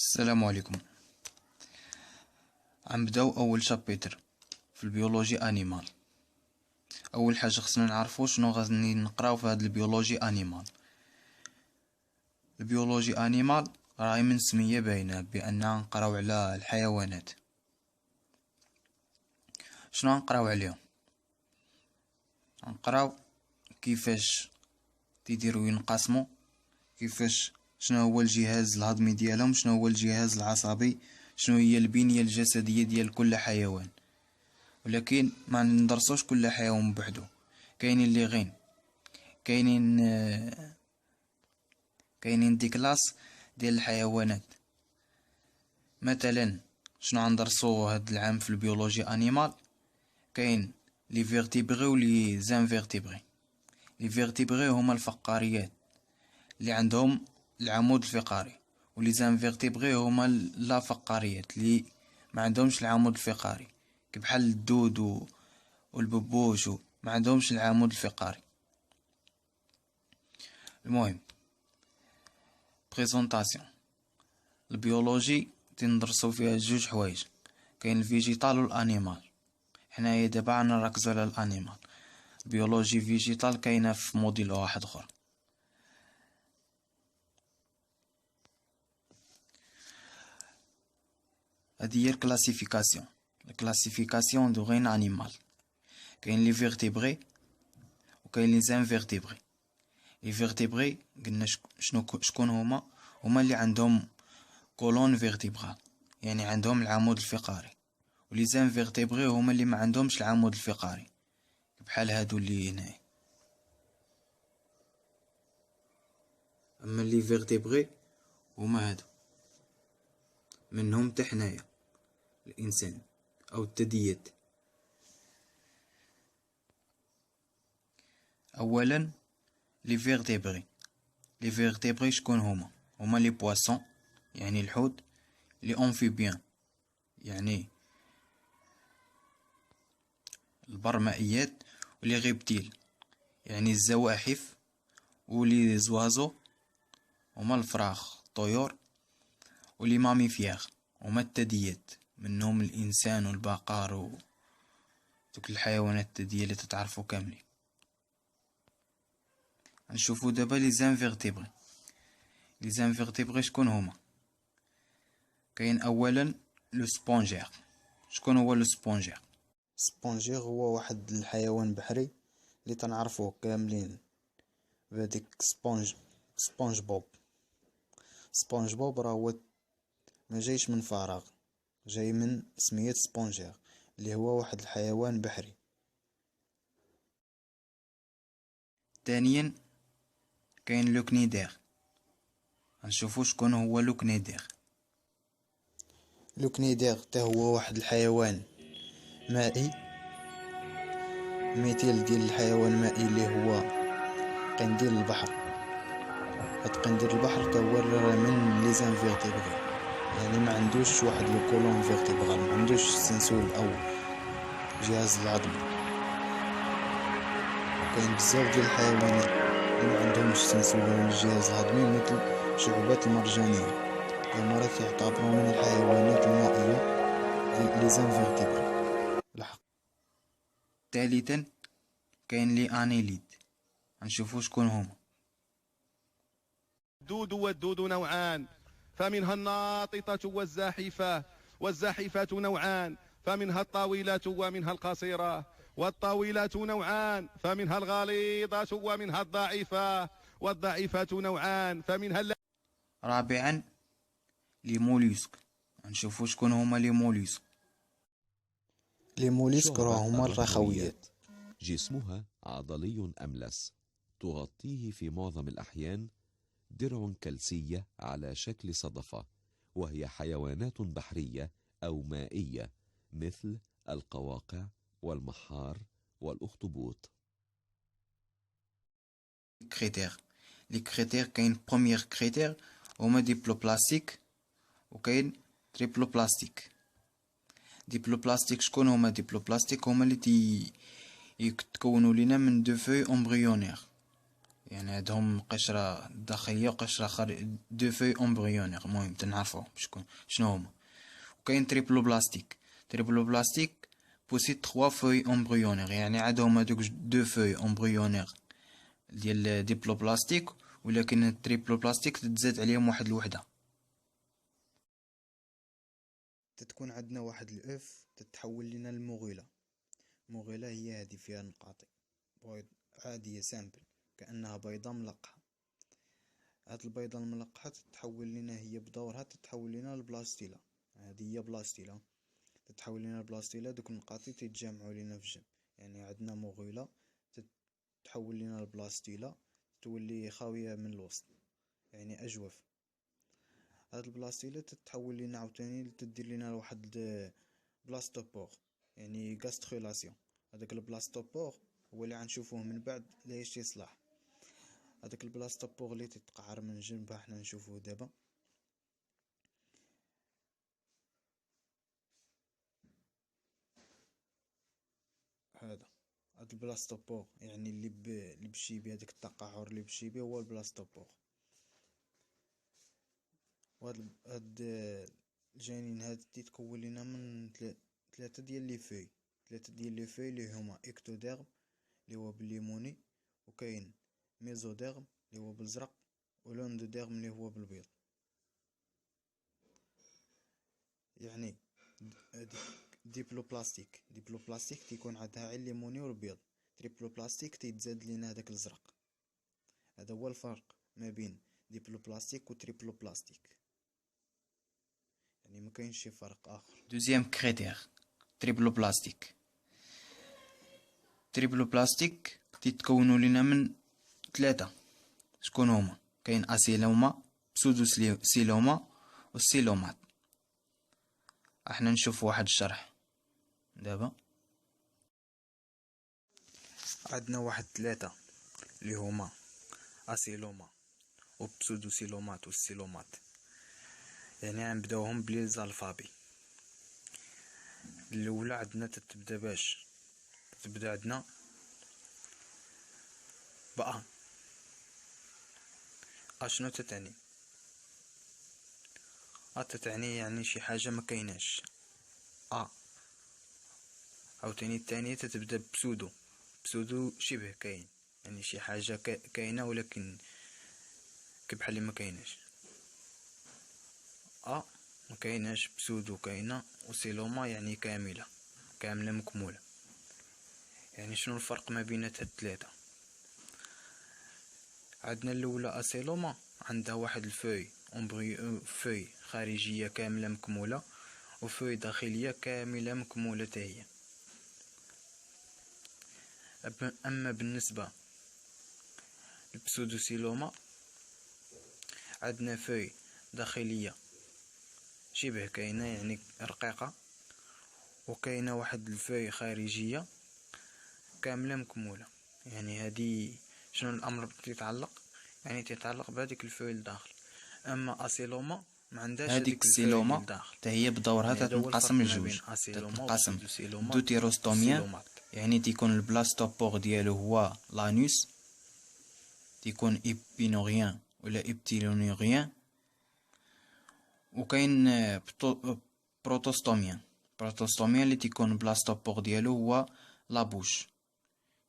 السلام عليكم. غنبداو اول شابيتر في البيولوجي انيمال. اول حاجه خصنا نعرفو شنو غادي نقراو في هاد البيولوجي انيمال. البيولوجي انيمال راهي من سميه باينه باننا نقراو على الحيوانات. شنو نقراو عليهم؟ نقراو كيفاش تيديروا ينقسموا، كيفاش شنو هو الجهاز الهضمي ديالهم، شنو هو الجهاز العصبي، شنو هي البنيه الجسديه ديال كل حيوان. ولكن ما ندرسوش كل حيوان بوحدو، كاينين اللي غين كاينين دي كلاس ديال الحيوانات. مثلا شنو غندرسو هاد العام في البيولوجي انيمال؟ كاين لي فيرتيبري و لي زانفيرتيبري. لي فيرتيبري هما الفقاريات اللي عندهم العمود الفقري، ولي زانفيرتيبري هما لا فقاريات اللي ما عندهمش العمود الفقري، كبحال الدود والببوش ما عندهمش العمود الفقري. المهم بريزونطاسيون. البيولوجي تندرسو فيها جوج حوايج، كاين الفيجيتال والانيمال. حنايا دابا غنركزو على الانيمال. بيولوجي فيجيتال كاينه في موديل واحد اخر. هادي هي الكلاسيفيكاسيون. الكلاسيفيكاسيون دو غين انيمال، كاين لي فيرتيبري وكاين لي زانفيرتيبري. لي فيرتيبري قلنا شكون هما اللي عندهم كولون فيرتيبرال، يعني عندهم العمود الفقري. ولي زانفيرتيبري هما اللي ما عندهمش العمود الفقري، بحال هادو اللي هنايا. اما لي فيرتيبري هما هادو، منهم حتى حنايا الانسان او الثدييات. اولا لي فيرتيبري. لي فيرتيبري شكون هما لي بواسون يعني الحوت، لي امفيبيان يعني البرمائيات، ولي غيبتيل يعني الزواحف، ولي زوازو هما الفراخ الطيور، ولي ماميفيار هما الثدييات، منهم الانسان والبقر دوك الحيوانات الثدييه اللي تتعرفوا كاملين. نشوفو دابا لي زانفيرتيبري. لي زانفيرتيبري شكون هما؟ كاين اولا لو سبونجير. شكون هو لو سبونجير؟ سبونجير هو واحد الحيوان بحري اللي تنعرفوه كاملين بهاديك سبونج بوب. سبونج بوب راه هو ما جايش من فراغ، جاي من سمية سبونجير اللي هو واحد الحيوان بحري. ثانيا كاين لو كنيدير. غنشوفو شكون هو لو كنيدير. لو كنيدير حتى هو واحد الحيوان مائي، مثيل ديال الحيوان المائي اللي هو قنديل البحر. هاد قنديل البحر حتى هو راه من لي زانفيرتيبري، يعني ما عندوش واحد لو كولون فيرتيبرال، ما عندوش السنسول او جهاز الهضمي. كاين بزاف ديال الحيوانات اللي ما عندهمش سنسول ولا الجهاز الهضمي، مثل شعوبات المرجانية، هما راه كيعتبروا من الحيوانات المائية لي زانفيرتيبري الحق. ثالثا كاين لي انيليد. غنشوفو شكون هما. الدود والدود نوعان فمنها الناططة والزاحفة، والزاحفة نوعان فمنها الطويلة ومنها القصيرة، والطويلة نوعان فمنها الغليظة ومنها الضعيفة، والضعيفة نوعان فمنها رابعا لي موليسك. غنشوفو شكون هما لي موليسك. لي موليسك راه شعبة هما الرخويات. جسمها عضلي أملس، تغطيه في معظم الأحيان درع كلسية على شكل صدفة، وهي حيوانات بحرية أو مائية مثل القواقع والمحار والأخطبوط. كريتير. لي كريتير كاين بروميير كريتير هما ديبلوبلاستيك، وكاين تريبلوبلاستيك. ديبلوبلاستيك شكون هما؟ ديبلوبلاستيك هما اللي يتكونوا لينا من دو فوي امبريونير، يعني عندهم قشرة داخلية وقشرة خارج، دو فوي امبريونيغ، المهم تنعرفو شنو هما. وكاين تريبلوبلاستيك. تريبلوبلاستيك بوسي 3 فوي امبريونيغ، يعني عندهم هادوك دو فوي امبريونيغ ديال ديبلوبلاستيك، ولكن التريبلوبلاستيك تتزاد عليهم واحد الوحدة. تتكون عندنا واحد الاف تتحول لنا المغيلة. المغيلة هي هذه فيها نقاطي بيض عادية سامبل، كأنها بيضة ملقحة. هاد البيضة الملقحة تتحول لنا، هي بدورها تتحول لنا البلاستيلا. هذه هي بلاستيلا، تتحول لنا البلاستيلا. دوك النقاطي تيتجمعوا لنا في الجنب، يعني عندنا مغيلة تتحول لنا البلاستيلا، تولي خاوية من الوسط، يعني أجوف. هاد البلاستيلا تتحول لنا عاوتاني تدير لنا واحد بلاستوبور، يعني غاستريلاسيون. هذاك البلاستوبور هو اللي غنشوفوه من بعد ليش يصلح. هذاك البلاستوبور اللي تتقعر من جنب حنا نشوفوه دابا. هاد البلاستوبور يعني اللي بالشيبي، هذاك التقعر اللي بالشيبي هو البلاستوبور. وهاد الجنين هاد تيتكون لنا من ثلاثة ديال لي فوي. اللي هما اكتوديرم اللي هو بالليموني، وكاين ميزوديرم اللي هو بالزرق، ولوندوديرم اللي هو بالبيض. يعني ديبلوبلاستيك تيكون عندها عين الليموني والبيض. تريبلوبلاستيك تيتزاد لينا هذاك الزرق. هذا هو الفرق ما بين ديبلوبلاستيك و تريبلوبلاستيك، يعني ما كاينش شي فرق اخر. دوزيام كريتير تريبلوبلاستيك. تريبلوبلاستيك تيتكونوا لنا من ثلاثة. شكون هما؟ كاين اسيلوما، بسودو سيلوما، والسيلومات. احنا نشوف واحد الشرح دابا. عندنا واحد ثلاثة اللي هما اسيلوما وبسودو سيلومات والسيلومات، يعني غنبداوهم بالالفابي. الاولى عندنا تتبدا عندنا بأ. اشنو تتعني؟ تتعني يعني شي حاجة ما كايناش. عاوتاني الثانية تتبدا بسودو شبه كاين، يعني شي حاجة كاينة ولكن كبحال اللي ما كايناش. ما كايناش، بسودو كاينة، وسيلوما يعني كاملة مكمولة. يعني شنو الفرق ما بين هاد الثلاثة؟ عندنا الاولى اسيلوما عندها واحد الفوي فوي خارجية كاملة مكمولة، وفوي داخلية كاملة مكمولة تاهي. اما بالنسبة للبسودوسيلوما عندنا فوي داخلية شبه كاينة، يعني رقيقة، وكاينة واحد الفوي خارجية كاملة مكمولة. يعني هذه شنو الامر تيتعلق؟ يعني تيتعلق بهذيك الفوي الداخل. اما اسيلوما ما عندهاش هذيك الفوي السيلوما الداخل، حتى هي بدورها يعني هذا هو الفرق تتنقسم ما لجوج. بين اسيلوما تتنقسم وبسودوسيلوما دوتيروستوميا، والسيلومات. يعني تيكون البلاستوبور ديالو هو لانوس، تيكون ايبينوريان ولا ابتيلونوريان. وكاين بروتوستوميا اللي تيكون بلاستوبور ديالو هو لابوش،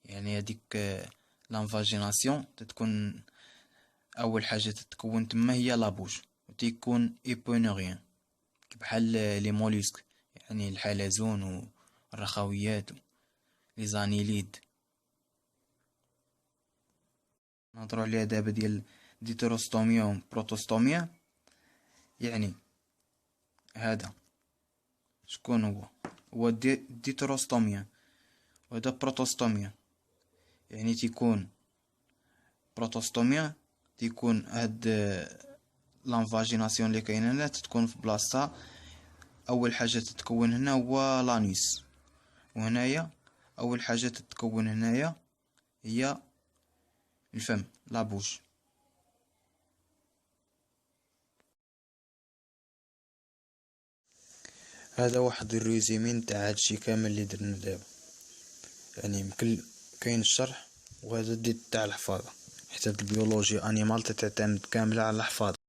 يعني هذيك لانفاجيناسيون تتكون اول حاجه تتكون تما هي لابوش. وتيكون ايبينوريان بحال لي موليسك، يعني الحلزون والرخويات لي زانيليد. نهضروا عليها دابا ديال ديتروستوميا وبروتوستوميا. يعني هذا شكون هو ديتروستوميا، وهذا بروتوستوميا. يعني تيكون بروتوستوميا تيكون هاد لانفاجيناسيون اللي كاينه هنا تتكون في بلاصتها. اول حاجه تتكون هنا هو لانيس، وهنايا اول حاجه تتكون هنايا هي الفم لابوش. هذا واحد الريزيمي نتاع هادشي كامل اللي درنا دابا، يعني يمكن كاين الشرح وهذا ديت تاع الحفاظة. حيت هاد البيولوجيا انيمال تعتمد كاملة على الحفاظ.